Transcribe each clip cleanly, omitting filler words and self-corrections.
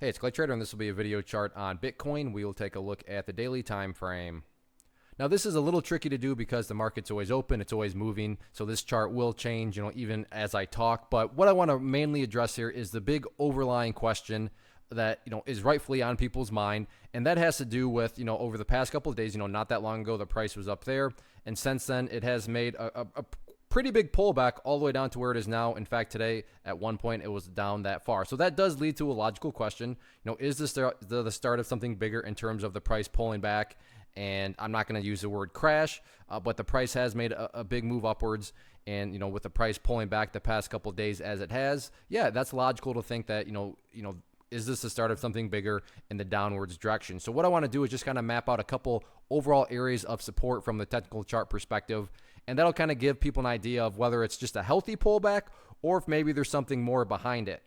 Hey, it's Clay Trader, and this will be a video chart on Bitcoin. We will take a look at the daily time frame. Now, this is a little tricky to do because the market's always open, it's always moving, so this chart will change, even as I talk. But what I want to mainly address here is the big overlying question that is rightfully on people's mind, and that has to do with over the past couple of days. Not that long ago, the price was up there, and since then it has made a pretty big pullback all the way down to where it is now. In fact, today at one point it was down that far. So that does lead to a logical question. Is this the start of something bigger in terms of the price pulling back? And I'm not going to use the word crash, but the price has made a big move upwards. And with the price pulling back the past couple of days as it has, yeah, that's logical to think that is this the start of something bigger in the downwards direction? So what I want to do is just kind of map out a couple overall areas of support from the technical chart perspective, and that'll kind of give people an idea of whether it's just a healthy pullback or if maybe there's something more behind it.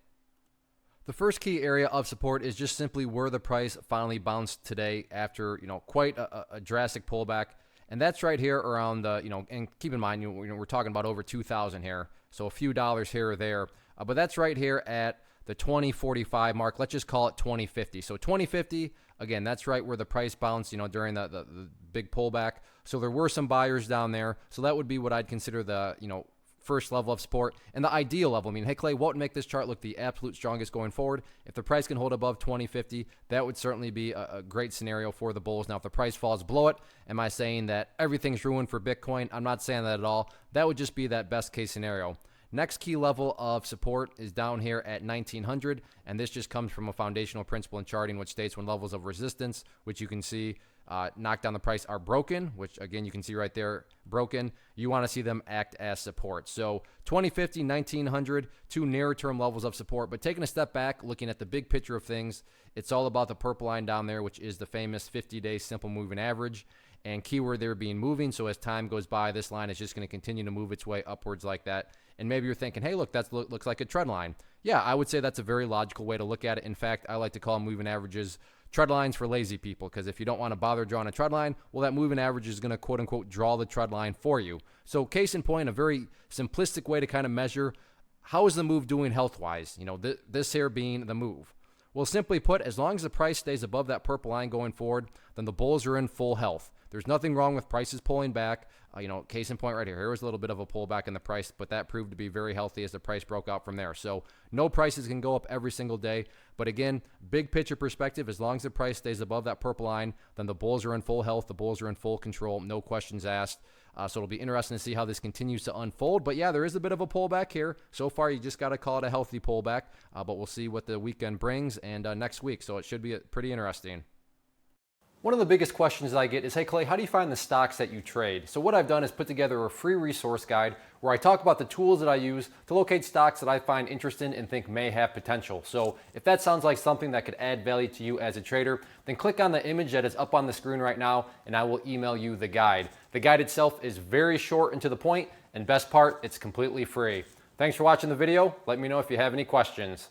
The first key area of support is just simply where the price finally bounced today after quite a drastic pullback, and that's right here around the and keep in mind we're talking about over 2,000 here, so a few dollars here or there, but that's right here at the 2045 mark. Let's just call it 2050. So 2050, again, that's right where the price bounced, during the big pullback. So there were some buyers down there. So that would be what I'd consider the, first level of support and the ideal level. I mean, hey, Clay, what would make this chart look the absolute strongest going forward? If the price can hold above 2050, that would certainly be a great scenario for the bulls. Now, if the price falls below it, am I saying that everything's ruined for Bitcoin? I'm not saying that at all. That would just be that best case scenario. Next key level of support is down here at 1900, and this just comes from a foundational principle in charting, which states when levels of resistance, which you can see knock down the price, are broken, which again you can see right there, broken, you want to see them act as support. So 2050, 1900, two nearer term levels of support. But taking a step back, looking at the big picture of things, it's all about the purple line down there, which is the famous 50-day simple moving average. And keyword there being moving. So as time goes by, this line is just going to continue to move its way upwards like that. And maybe you're thinking, hey, look, that looks like a trend line. Yeah, I would say that's a very logical way to look at it. In fact, I like to call moving averages trend lines for lazy people, because if you don't want to bother drawing a trend line, well, that moving average is going to quote unquote draw the trend line for you. So case in point, a very simplistic way to kind of measure how is the move doing health-wise, this here being the move. Well, simply put, as long as the price stays above that purple line going forward, then the bulls are in full health. There's nothing wrong with prices pulling back. Case in point right here. Here was a little bit of a pullback in the price, but that proved to be very healthy as the price broke out from there. So no prices can go up every single day. But again, big picture perspective, as long as the price stays above that purple line, then the bulls are in full health. The bulls are in full control. No questions asked. So it'll be interesting to see how this continues to unfold. But yeah, there is a bit of a pullback here. So far, you just got to call it a healthy pullback. But we'll see what the weekend brings and next week. So it should be pretty interesting. One of the biggest questions that I get is, hey Clay, how do you find the stocks that you trade? So what I've done is put together a free resource guide where I talk about the tools that I use to locate stocks that I find interesting and think may have potential. So if that sounds like something that could add value to you as a trader, then click on the image that is up on the screen right now and I will email you the guide. The guide itself is very short and to the point, and best part, it's completely free. Thanks for watching the video. Let me know if you have any questions.